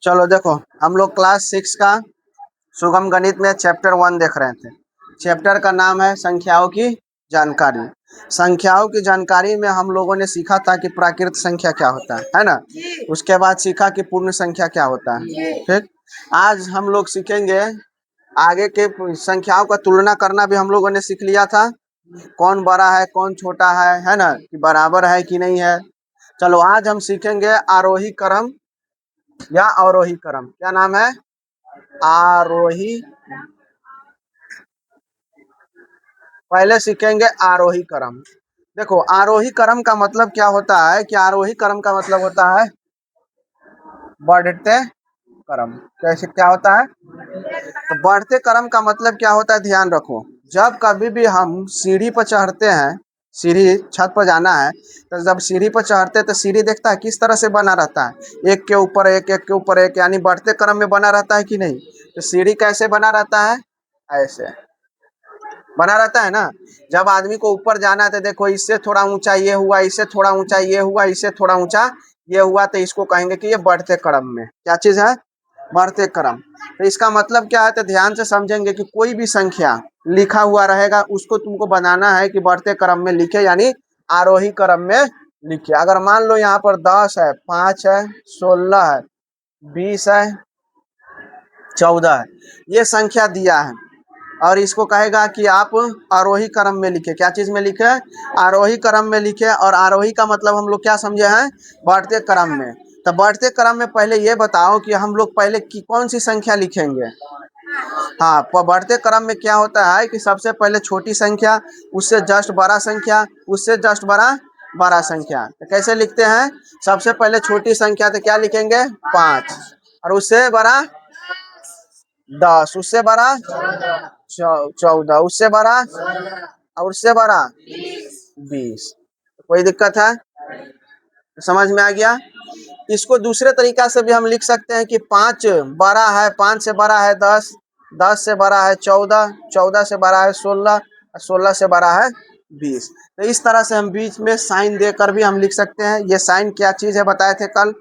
चलो देखो, हम लोग क्लास 6 का सुगम गणित में चैप्टर 1 देख रहे थे। चैप्टर का नाम है संख्याओं की जानकारी। संख्याओं की जानकारी में हम लोगों ने सीखा था कि प्राकृत संख्या क्या होता है ना। उसके बाद सीखा कि पूर्ण संख्या क्या होता है। ठीक, आज हम लोग सीखेंगे आगे के संख्याओं का तुलना करना भी हम लोगों ने सीख लिया था। कौन बड़ा है कौन छोटा है ना, कि बराबर है कि नहीं है। चलो आज हम सीखेंगे आरोही क्रम या अवरोही क्रम। क्या नाम है? आरोही। पहले सीखेंगे आरोही क्रम। देखो, आरोही क्रम का मतलब क्या होता है कि आरोही क्रम का मतलब होता है बढ़ते क्रम। कैसे क्या होता है? तो बढ़ते क्रम का मतलब क्या होता है, ध्यान रखो। जब कभी भी हम सीढ़ी पर चढ़ते हैं, सीढ़ी छत पर जाना है, तो जब सीढ़ी पर चढ़ते हैं तो सीढ़ी देखता है किस तरह से बना रहता है, एक के ऊपर एक, एक के ऊपर एक, यानी बढ़ते क्रम में बना रहता है कि नहीं। तो सीढ़ी कैसे बना रहता है? ऐसे बना रहता है ना। जब आदमी को ऊपर जाना है तो देखो, इससे थोड़ा ऊंचा ये हुआ, इससे थोड़ा ऊंचा ये हुआ, इससे थोड़ा ऊंचा ये हुआ, तो इसको कहेंगे कि ये बढ़ते क्रम में क्या चीज है, बढ़ते क्रम। तो इसका मतलब क्या है, तो ध्यान से समझेंगे कि कोई भी संख्या लिखा हुआ रहेगा उसको तुमको बनाना है कि बढ़ते क्रम में लिखे, यानी आरोही क्रम में लिखे। अगर मान लो यहाँ पर 10 है, 5 है, 16 है, 20 है, 14 है, ये संख्या दिया है और इसको कहेगा कि आप आरोही क्रम में लिखे। क्या चीज में लिखे? आरोही क्रम में लिखे। और आरोही का मतलब हम लोग क्या समझे हैं? बढ़ते क्रम में। तो बढ़ते क्रम में पहले ये बताओ कि हम लोग पहले की कौन सी संख्या लिखेंगे। हाँ, बढ़ते क्रम में क्या होता है कि सबसे पहले छोटी संख्या, उससे जस्ट बड़ा संख्या, उससे जस्ट बड़ा बड़ा संख्या। तो कैसे लिखते हैं? सबसे पहले छोटी संख्या तो क्या लिखेंगे? 5। और उससे बड़ा 10, उससे बड़ा 14, उससे बड़ा और उससे बड़ा 20। कोई दिक्कत है? समझ में आ गया? इसको दूसरे तरीका से भी हम लिख सकते हैं कि 5 बड़ा है, 5 से बड़ा है 10, 10 से बड़ा है 14, 14 से बड़ा है 16, 16 से बड़ा है 20। तो इस तरह से हम बीच में साइन देकर भी हम लिख सकते हैं। ये साइन क्या चीज है बताए थे कल।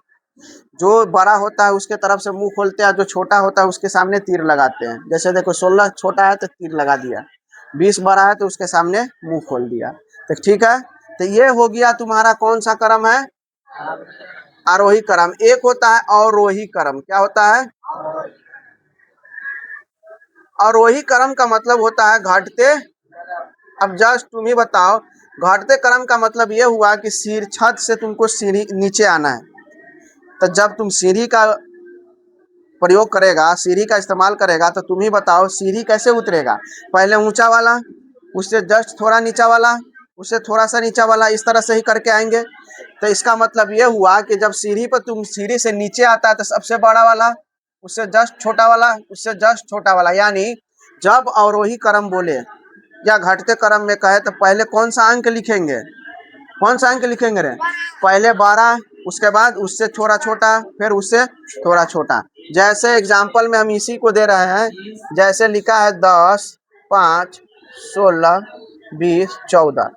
जो बड़ा होता है उसके तरफ से मुंह खोलते हैं, जो छोटा होता है उसके सामने तीर लगाते हैं। जैसे देखो, 16 छोटा है तो तीर लगा दिया, 20 बड़ा है तो उसके सामने मुंह खोल दिया। तो ठीक है, तो ये हो गया तुम्हारा कौन सा क्रम है? आरोही क्रम। एक होता है अवरोही क्रम। क्या होता है? अवरोही क्रम का मतलब होता है घटते। अब जस्ट तुम ही बताओ, घटते क्रम का मतलब ये हुआ कि सीढ़ी छत से तुमको सीढ़ी नीचे आना है। तो जब तुम सीढ़ी का प्रयोग करेगा, सीढ़ी का इस्तेमाल करेगा, तो तुम ही बताओ सीढ़ी कैसे उतरेगा। पहले ऊंचा वाला, उससे जस्ट थोड़ा नीचा वाला, उससे थोड़ा सा नीचा वाला, इस तरह से ही करके आएंगे। तो इसका मतलब ये हुआ कि जब सीढ़ी पर तुम सीढ़ी से नीचे आता है तो सबसे बड़ा वाला, उससे जस्ट छोटा वाला, उससे जस्ट छोटा वाला। यानी जब अवरोही क्रम बोले या घटते क्रम में कहे तो पहले कौन सा अंक लिखेंगे? कौन सा अंक लिखेंगे रे? पहले 12, उसके बाद उससे थोड़ा छोटा, फिर उससे थोड़ा छोटा। जैसे एग्जाम्पल में हम इसी को दे रहे हैं, जैसे लिखा है 10, 5, 16, 20, 14।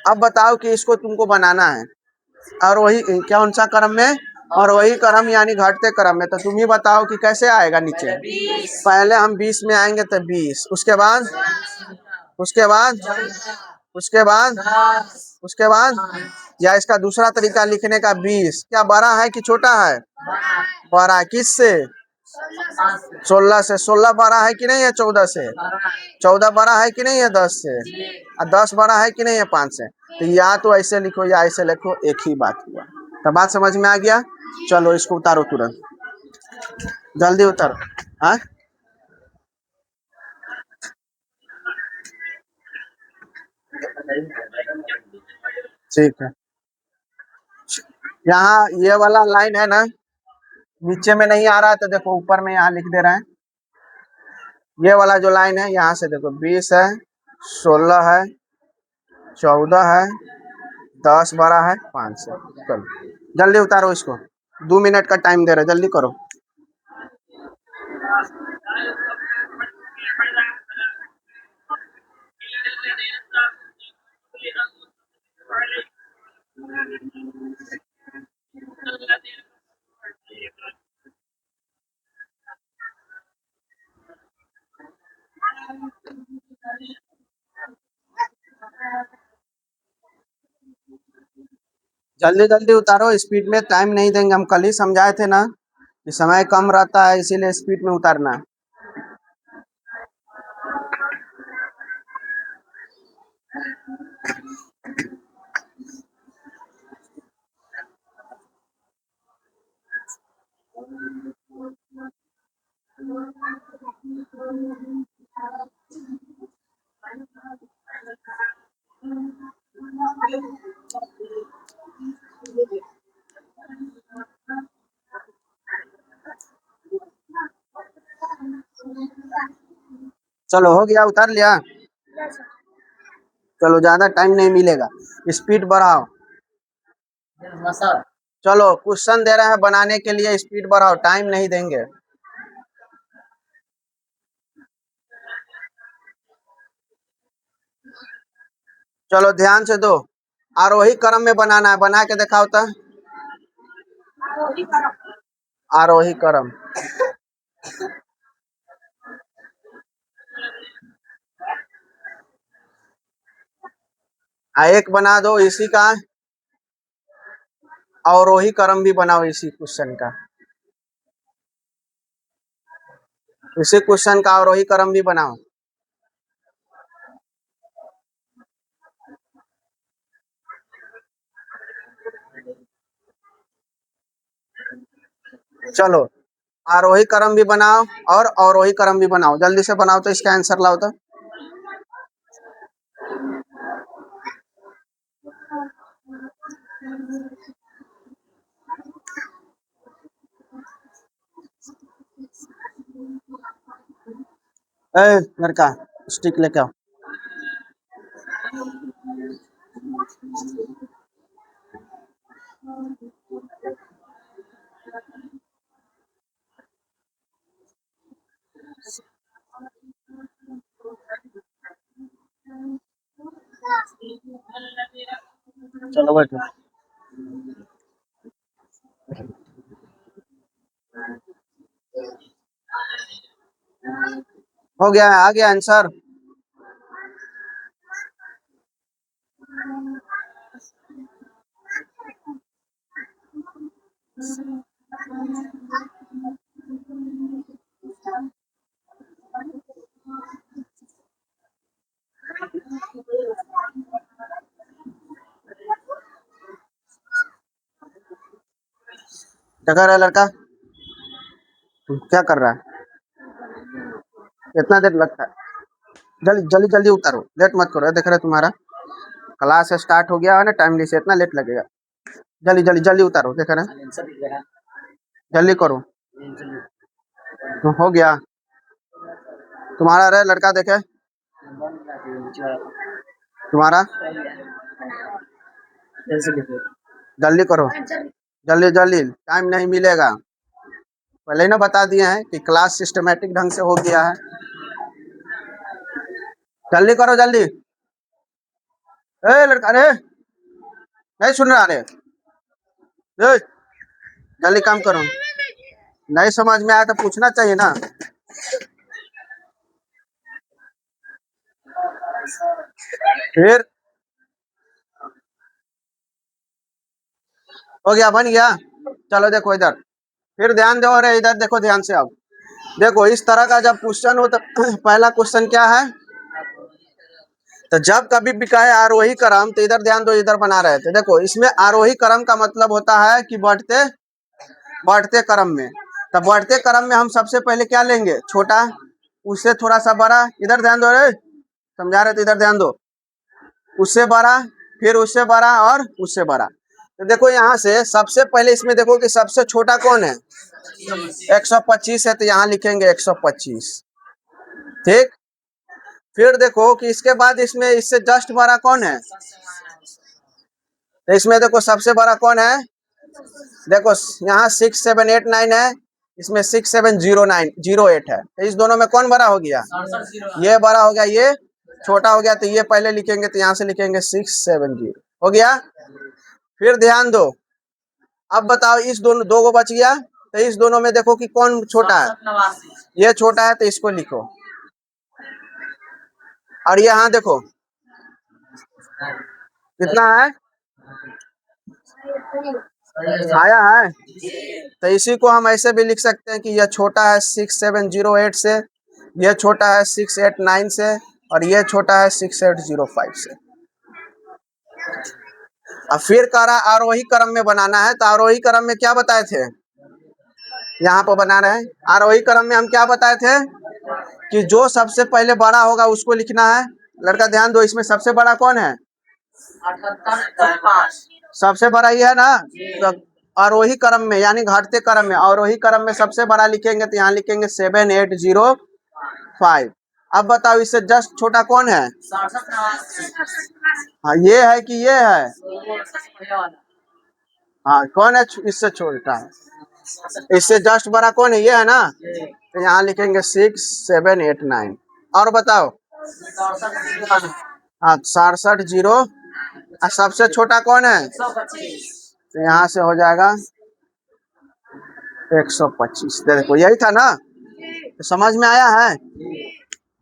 अब बताओ कि इसको तुमको बनाना है और वही कौन सा क्रम में? और वही क्रम यानी घटते क्रम में। तो तुम ही बताओ कि कैसे आएगा नीचे। पहले हम 20 में आएंगे तो 20, उसके बाद, उसके बाद, उसके बाद, उसके बाद, या इसका दूसरा तरीका लिखने का 20 क्या बड़ा है कि छोटा है? बड़ा है। किससे? 16 से। 16 बड़ा है कि नहीं है 14 से? 14 बड़ा है कि नहीं है 10 से? और 10 बड़ा है कि नहीं है 5 से? तो या तो ऐसे लिखो या ऐसे लिखो, एक ही बात हुआ। तो बात समझ में आ गया? चलो इसको उतारो तुरंत, जल्दी उतारो। हाँ, ठीक है। यहाँ ये वाला लाइन है ना, नीचे में नहीं आ रहा है तो देखो ऊपर में यहाँ लिख दे रहे हैं। ये वाला जो लाइन है यहाँ से देखो, 20 है, 16 है, 14 है, 10 बड़ा है 5 से। चलो जल्दी उतारो इसको, 2 मिनट का टाइम दे रहे, जल्दी करो। जल्दी जल्दी उतारो, स्पीड में टाइम नहीं देंगे, हम कल ही समझाए थे ना कि समय कम रहता है इसीलिए स्पीड में उतारना है। चलो हो गया, उतार लिया। चलो ज्यादा टाइम नहीं मिलेगा, स्पीड बढ़ाओ। चलो क्वेश्चन दे रहे हैं बनाने के लिए, स्पीड बढ़ाओ, टाइम नहीं देंगे। चलो ध्यान से दो, आरोही क्रम में बनाना है, बना के दिखाओ तो। आरोही क्रम, एक बना दो इसी का, अवरोही क्रम भी बनाओ इसी क्वेश्चन का, इसी क्वेश्चन का अवरोही क्रम भी बनाओ। चलो आरोही क्रम भी बनाओ और अवरोही क्रम भी बनाओ, जल्दी से बनाओ तो, इसका आंसर लाओ तो। लड़का स्टिक लेके आओ। चलो बैठो। हो गया, आ गया आंसर। डगर है लड़का, क्या कर रहा है, कितना देर लगता है? जल्दी जल्दी जल्दी उतारो, लेट मत करो, देख रहे तुम्हारा क्लास स्टार्ट हो गया है ना, टाइमली से इतना लेट लगेगा। जल्दी जल्दी जल्दी उतारो, देख रहे, जल्दी करो। तो हो गया तुम्हारा, रे लड़का देखे तुम्हारा, जल्दी करो, जल्दी जल्दी, टाइम नहीं मिलेगा। पहले ही ना बता दिए हैं कि क्लास सिस्टमेटिक ढंग से हो गया है, जल्दी करो जल्दी। लड़का रे, नहीं सुन रहा रे, जल्दी काम करो। नहीं समझ में आया तो पूछना चाहिए ना। फिर हो गया, बन गया। चलो देखो इधर, फिर ध्यान दो, अरे इधर देखो ध्यान से। अब देखो इस तरह का जब क्वेश्चन हो तो पहला क्वेश्चन क्या है, तो जब कभी भी कहे आरोही क्रम, तो इधर ध्यान दो, इधर बना रहे थे, देखो इसमें आरोही क्रम का मतलब होता है कि बढ़ते बढ़ते क्रम में। तो बढ़ते क्रम में हम सबसे पहले क्या लेंगे, छोटा, उससे थोड़ा सा बड़ा, इधर ध्यान दो, रे समझा रहे थे, इधर ध्यान दो, उससे बड़ा, फिर उससे बड़ा और उससे बड़ा। तो देखो यहाँ से सबसे पहले इसमें देखो कि सबसे छोटा कौन है, 125 है, तो यहाँ लिखेंगे 125, ठीक। फिर देखो कि इसके बाद इसमें इससे जस्ट बड़ा कौन है, तो इसमें देखो सबसे बड़ा कौन है, देखो यहाँ 6789 है, इसमें 670908 है, तो इस दोनों में कौन बड़ा हो गया, ये बड़ा हो गया, ये छोटा हो गया, तो ये पहले लिखेंगे, तो यहाँ से लिखेंगे 670, हो गया। फिर ध्यान दो, अब बताओ इस दोनों, दो गो बच गया, तो इस दोनों में देखो कि कौन छोटा है, ये छोटा है, तो इसको लिखो। और यहाँ देखो कितना है, आया है। तो इसी को हम ऐसे भी लिख सकते हैं कि यह छोटा है 6708 से, यह छोटा है 689 से, और यह छोटा है 6805 से। अब फिर कह रहा आरोही क्रम में बनाना है, तो आरोही क्रम में क्या बताए थे, यहाँ पर बना रहे हैं। आरोही क्रम में हम क्या बताए थे कि जो सबसे पहले बड़ा होगा उसको लिखना है। लड़का ध्यान दो, इसमें सबसे बड़ा कौन है, सबसे बड़ा ये है ना। तो आरोही क्रम में यानी घटते क्रम में, आरोही क्रम में सबसे बड़ा लिखेंगे तो यहाँ लिखेंगे 7805। अब बताओ इससे जस्ट छोटा कौन है, हाँ ये है कि ये है, हाँ कौन है इससे छोटा है, इससे जस्ट बड़ा कौन है, ये है ना। तो यहाँ लिखेंगे 6789। और बताओ, हाँ 67 0, और सबसे छोटा कौन है, तो यहाँ से हो जाएगा 125। देखो यही था ना, तो समझ में आया है।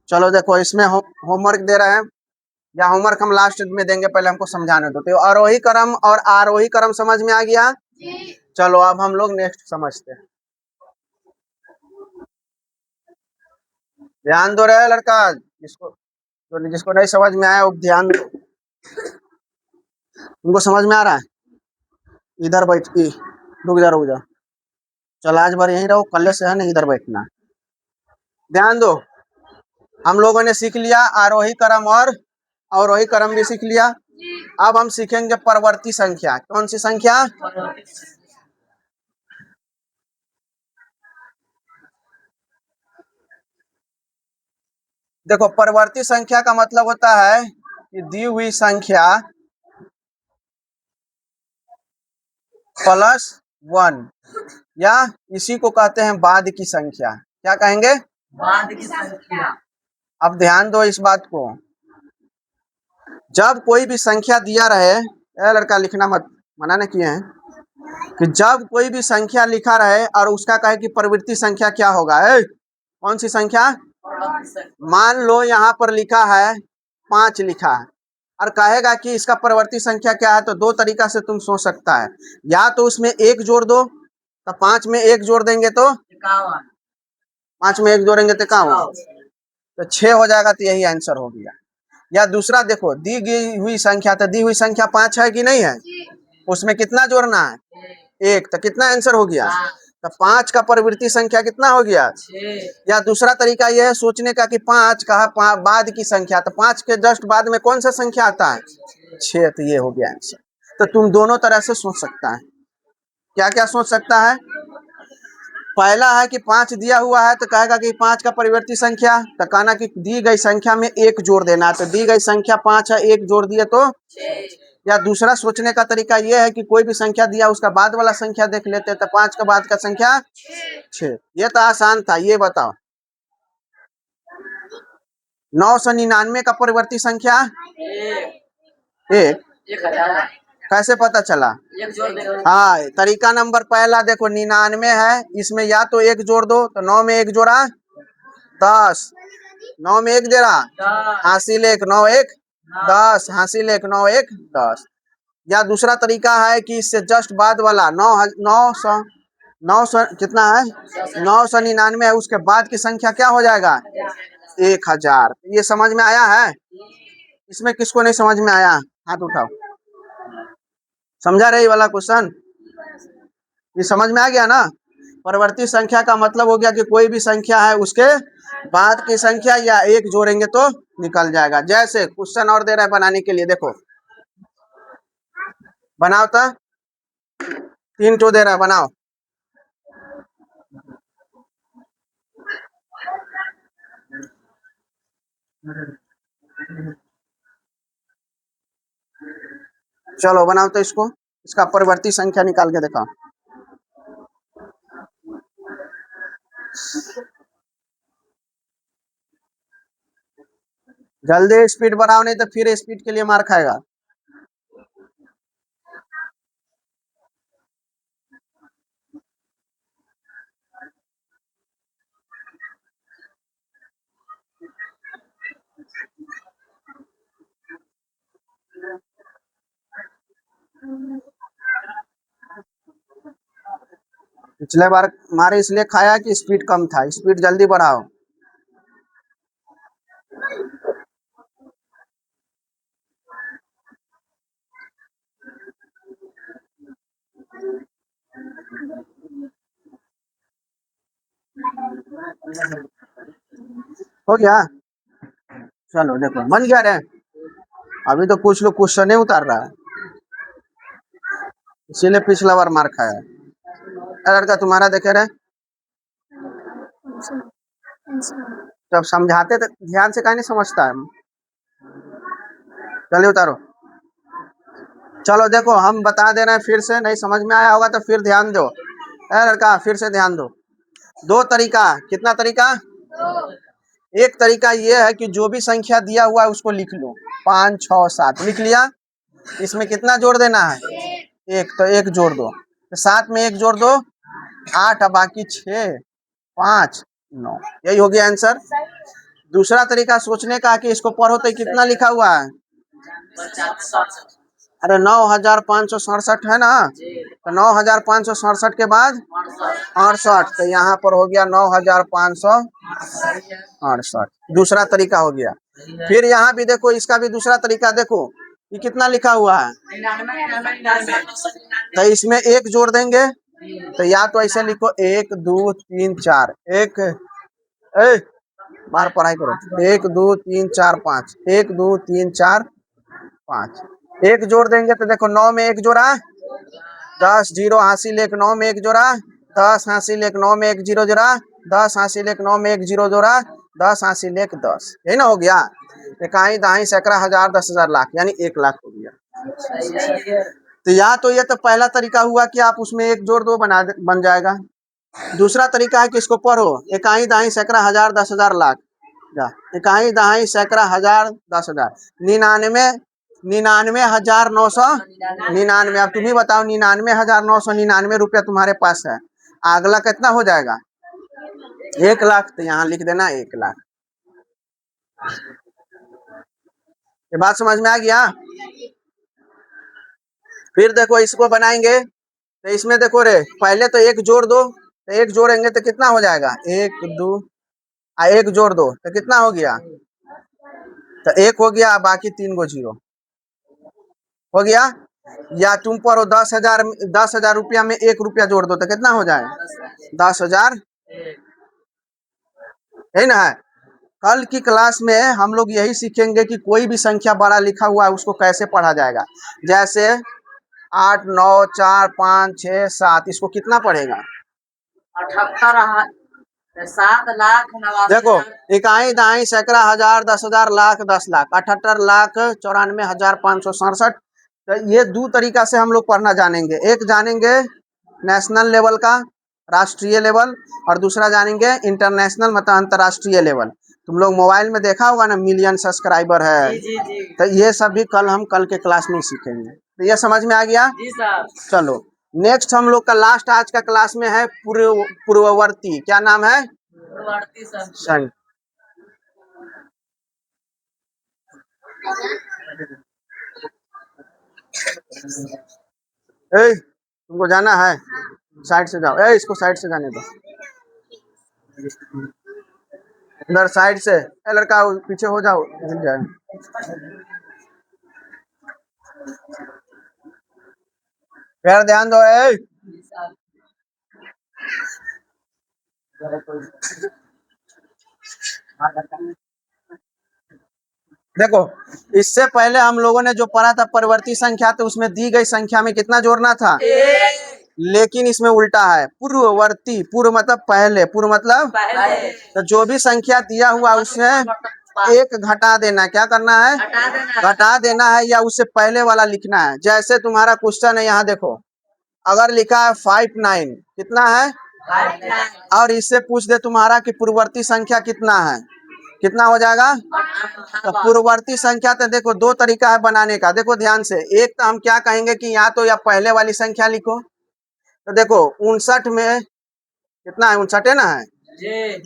चलो देखो इसमें होमवर्क दे रहे हैं, या होमवर्क हम लास्ट में देंगे, पहले हमको समझाने दो। तो आरोही क्रम और आरोही क्रम समझ में आ गया। चलो अब हम लोग नेक्स्ट समझते हैं। ध्यान दो रहे लड़का, जिसको नहीं समझ में आया वो ध्यान दो। तुमको समझ में आ रहा है, इधर बैठ के रुक जा रुक जा। चल आज बार यहीं रहो, कल से है ना इधर बैठना। ध्यान दो, हम लोगों ने सीख लिया आरोही क्रम और अवरोही क्रम भी सीख लिया। अब हम सीखेंगे परवर्ती संख्या। कौन सी संख्या, देखो परवर्ती संख्या का मतलब होता है कि दी हुई संख्या +1, या इसी को कहते हैं बाद की संख्या। क्या कहेंगे, बाद की संख्या। अब ध्यान दो इस बात को, जब कोई भी संख्या दिया रहे, लड़का लिखना मत, मना नहीं किए हैं, कि जब कोई भी संख्या लिखा रहे और उसका कहे कि प्रवृत्ति संख्या क्या होगा, कौन सी संख्या, मान लो यहाँ पर लिखा है 5 लिखा है, और कहेगा कि इसका प्रवृत्ति संख्या क्या है, तो दो तरीका से तुम सोच सकता है। या तो उसमें एक जोड़ दो, तो 5 में एक जोड़ देंगे तो 5 में एक जोड़ेंगे तो क्या होगा, तो 6 हो जाएगा, तो यही आंसर हो गया। या दूसरा देखो, दी गई हुई संख्या, तो दी हुई संख्या 5 है कि नहीं है, उसमें कितना जोड़ना है, एक, तो कितना आंसर हो गया, तो 5 का प्रवृत्ति संख्या कितना हो गया। या दूसरा तरीका यह है सोचने का कि 5 का बाद की संख्या, तो 5 के जस्ट बाद में कौन सा संख्या आता है, 6, तो ये हो गया आंसर। तो तुम दोनों तरह से सोच सकता है। क्या क्या सोच सकता है, पहला है कि 5 दिया हुआ है तो कहेगा कि 5 का परिवर्ती संख्या, तो कहना कि दी गई संख्या में एक जोड़ देना है, तो दी गई संख्या 5 है, एक जोड़ दिए तो। या दूसरा सोचने का तरीका यह है कि कोई भी संख्या दिया उसका बाद वाला संख्या देख लेते हैं, तो 5 का बाद का संख्या 6। ये तो आसान था। ये बताओ 999 का परिवर्ती संख्या एक, कैसे पता चला, हाँ तरीका नंबर पहला देखो, 99 है, इसमें या तो एक जोड़ दो, तो 9 में एक जोड़ा 10, 9 में एक दे रहा, हासिल एक, 9 एक 10, हासिल एक, 9 एक 10। या दूसरा तरीका है कि इससे जस्ट बाद वाला 900 कितना है, 999 है, उसके बाद की संख्या क्या हो जाएगा, 1000। ये समझ में आया है। इसमें किसको नहीं समझ में आया, हाथ उठाओ। समझा रहे वाला क्वेश्चन, ये समझ में आ गया ना। परवर्ती संख्या का मतलब हो गया कि कोई भी संख्या है उसके बाद की संख्या या एक जोड़ेंगे तो निकल जाएगा। जैसे क्वेश्चन और दे रहा है बनाने के लिए, देखो बनाओ तो, 3 टो दे रहा है, बनाओ। चलो बनाओ तो इसको, इसका परिवर्ती संख्या निकाल के दिखाओ। जल्दी स्पीड बढ़ाओ, नहीं तो फिर स्पीड के लिए मार खाएगा। पिछले बार मारे इसलिए खाया कि स्पीड कम था, स्पीड जल्दी बढ़ाओ। हो गया। चलो देखो बन गया रे। अभी तो कुछ लोग क्वेश्चन नहीं उतार रहा है, इसीलिए पिछला बार मार खाया है। लड़का तुम्हारा देखे रहे, जब समझाते तो ध्यान से कहीं नहीं समझता है। चलिए उतारो। चलो देखो हम बता दे रहे हैं फिर से, नहीं समझ में आया होगा तो फिर ध्यान दो। लड़का फिर से ध्यान दो। दो तरीका, कितना तरीका? एक तरीका ये है कि जो भी संख्या दिया हुआ है उसको लिख लो, 5 6 7 लिख लिया। इसमें कितना जोड़ देना है? एक, तो एक जोड़ दो, तो 7 में एक जोड़ दो 8, और बाकी 6 5 9, यही हो गया आंसर। दूसरा तरीका सोचने का कि इसको पढ़ो तो कितना लिखा हुआ है? अरे 9567 है ना, तो 9567 के बाद 68, तो यहाँ पर हो गया 9568, दूसरा तरीका हो गया। फिर यहाँ भी देखो, इसका भी दूसरा तरीका देखो, ये कितना लिखा हुआ है? तो इसमें एक जोड़ देंगे, तो या तो ऐसे लिखो 1 2 3 4, एक बार पढ़ाई करो, 1 2 3 4 5, 1 2 3 4 5, एक जोड़ देंगे तो देखो 9 में एक जोड़ा 10, 0 हासिल 1, 9 में एक जोड़ा 10 हासिल 1, 9 में एक 0 जोड़ा 10 हासिल 1, 9 में एक 0 जोड़ा 10 हासिल 1 10, यही ना हो गया। इकाई दहाई सैकड़ा हजार 10,000 लाख, यानी 1 लाख हो गया। तो या तो ये तो पहला तरीका हुआ कि आप उसमें एक जोड़ दो बन जाएगा। दूसरा तरीका है कि इसको पढ़ो, इकाई दहाई सैकड़ा हजार 10,000 लाख, इकाई दहाई सैकड़ा हजार 10,000, 99,999, अब तुम ही बताओ 99,999 रुपया तुम्हारे पास है, अगला कितना हो जाएगा? 1 लाख, तो यहाँ लिख देना 1 लाख। ये बात समझ में आ गया? फिर देखो इसको बनाएंगे, तो इसमें देखो रे, पहले तो एक जोड़ दो, तो एक जोड़ेंगे तो कितना हो जाएगा? 1 2, एक जोड़ दो तो कितना हो गया? तो 1 हो गया, बाकी 3 गो 0 हो गया। या तुम पढ़ो 10,000 रुपया में 1 रुपया जोड़ दो तो कितना हो जाए? 10,000, है ना? कल की क्लास में हम लोग यही सीखेंगे कि कोई भी संख्या बड़ा लिखा हुआ है उसको कैसे पढ़ा जाएगा। जैसे 8 9 4 5 6 7, इसको कितना पढ़ेगा? 78,7,92,000। देखो इकाई दहाई सैकड़ा हजार 10,000 लाख 10 लाख 78,94,567, तो ये दो तरीका से हम लोग पढ़ना जानेंगे। एक जानेंगे नेशनल लेवल का, राष्ट्रीय लेवल, और दूसरा जानेंगे इंटरनेशनल मतलब अंतर्राष्ट्रीय लेवल। तुम लोग मोबाइल में देखा होगा ना, मिलियन सब्सक्राइबर है, तो ये सब भी कल के क्लास में सीखेंगे। तो ये समझ में आ गया? चलो नेक्स्ट हम लोग का लास्ट आज का क्लास में है पूर्ववर्ती, क्या नाम है? पूर्ववर्ती संख्या। तुमको जाना है, साइड से जाओ, इसको साइड से जाने दो, इधर साइड से, लड़का पीछे हो जाओ, मिल जाए। फिर ध्यान दो। देखो इससे पहले हम लोगों ने जो पढ़ा था परिवर्ती संख्या, तो उसमें दी गई संख्या में कितना जोड़ना था? लेकिन इसमें उल्टा है, पूर्ववर्ती, पूर्व मतलब पहले, पूर्व मतलब पहले। तो जो भी संख्या दिया हुआ उससे एक घटा देना, क्या करना है? घटा देना है, या उससे पहले वाला लिखना है। जैसे तुम्हारा क्वेश्चन है, यहाँ देखो, अगर लिखा है 59, कितना है? 59, और इससे पूछ दे तुम्हारा कि पूर्ववर्ती संख्या कितना है, कितना हो जाएगा? तो पूर्ववर्ती संख्या, तो देखो दो तरीका है बनाने का, देखो ध्यान से। एक तो हम क्या कहेंगे कि या तो या पहले वाली संख्या लिखो, तो देखो 59 में कितना है? 59 है ना, है,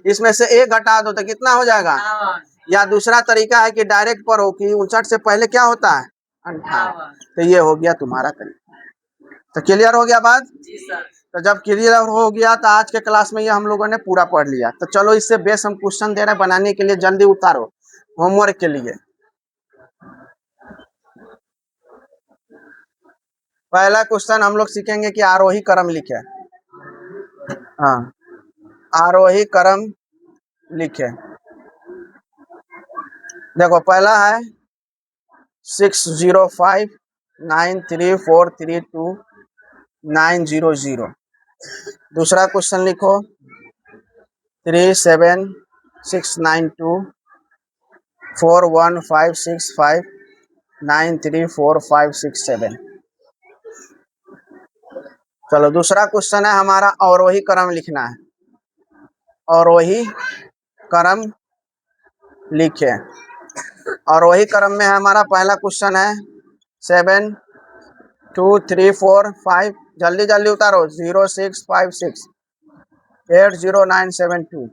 इसमें से एक घटा दो तो कितना हो जाएगा? या दूसरा तरीका है कि डायरेक्ट पढ़ो कि 59 से पहले क्या होता है? 58, तो ये हो गया तुम्हारा तरीका। तो क्लियर हो गया बात? तो जब क्लियर हो गया तो आज के क्लास में ये हम लोगों ने पूरा पढ़ लिया। तो चलो इससे बेस हम क्वेश्चन दे रहे हैं बनाने के लिए, जल्दी उतारो होमवर्क के लिए। पहला क्वेश्चन हम लोग सीखेंगे कि आरोही क्रम लिखे। हाँ, आरोही क्रम लिखे। देखो पहला है 60593432900। दूसरा क्वेश्चन लिखो 37692415659345667। चलो दूसरा क्वेश्चन है हमारा अवरोही क्रम लिखना है। अवरोही क्रम लिखे। अवरोही क्रम में हमारा पहला क्वेश्चन है 72345, जल्दी जल्दी उतारो, 06568097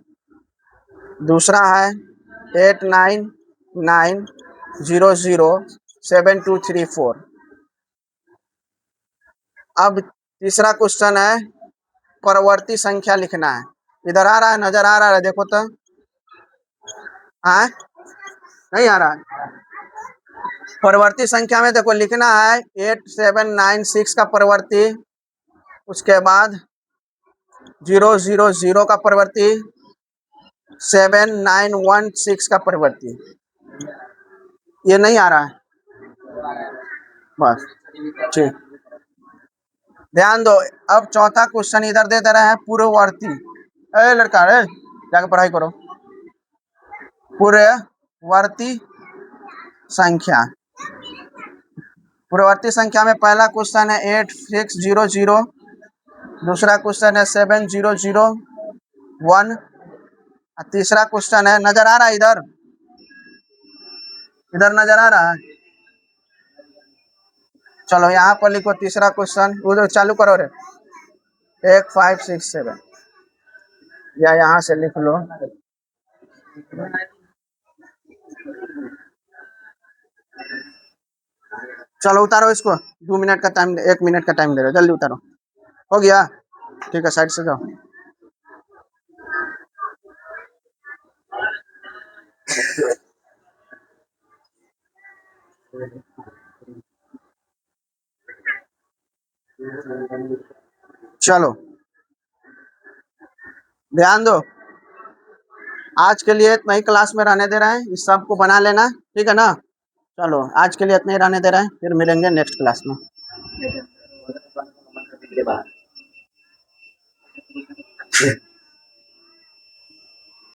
दूसरा है 89900723 अब तीसरा क्वेश्चन है परवर्ती संख्या लिखना है। इधर आ रहा है, नजर आ रहा है, देखो तो। हाँ, नहीं आ रहा है। परवर्ती संख्या में देखो लिखना है 8796 का परवर्ती, उसके बाद 000 का परवर्ती, 7916 का परवर्ती। ये नहीं आ रहा है, बस ठीक। ध्यान दो, अब चौथा क्वेश्चन इधर दे रहे हैं पूर्ववर्ती। लड़का रे जाके पढ़ाई करो। पूर्ववर्ती संख्या। पूर्ववर्ती संख्या में पहला क्वेश्चन है 8600, दूसरा क्वेश्चन है 7001, तीसरा क्वेश्चन है, नजर आ रहा है इधर, इधर नजर आ रहा है। चलो यहाँ पर लिखो तीसरा क्वेश्चन, उधर चालू करो रे, 1567, या यहाँ से लिख लो। चलो उतारो इसको, 2 मिनट का टाइम, 1 मिनट का टाइम दे रहे, जल्दी उतारो। हो गया, ठीक है, साइड से जाओ। चलो ध्यान दो, आज के लिए इतना ही क्लास में रहने दे रहे हैं, इस सब को बना लेना, ठीक है ना। चलो आज के लिए इतना ही रहने दे रहे हैं, फिर मिलेंगे नेक्स्ट क्लास में।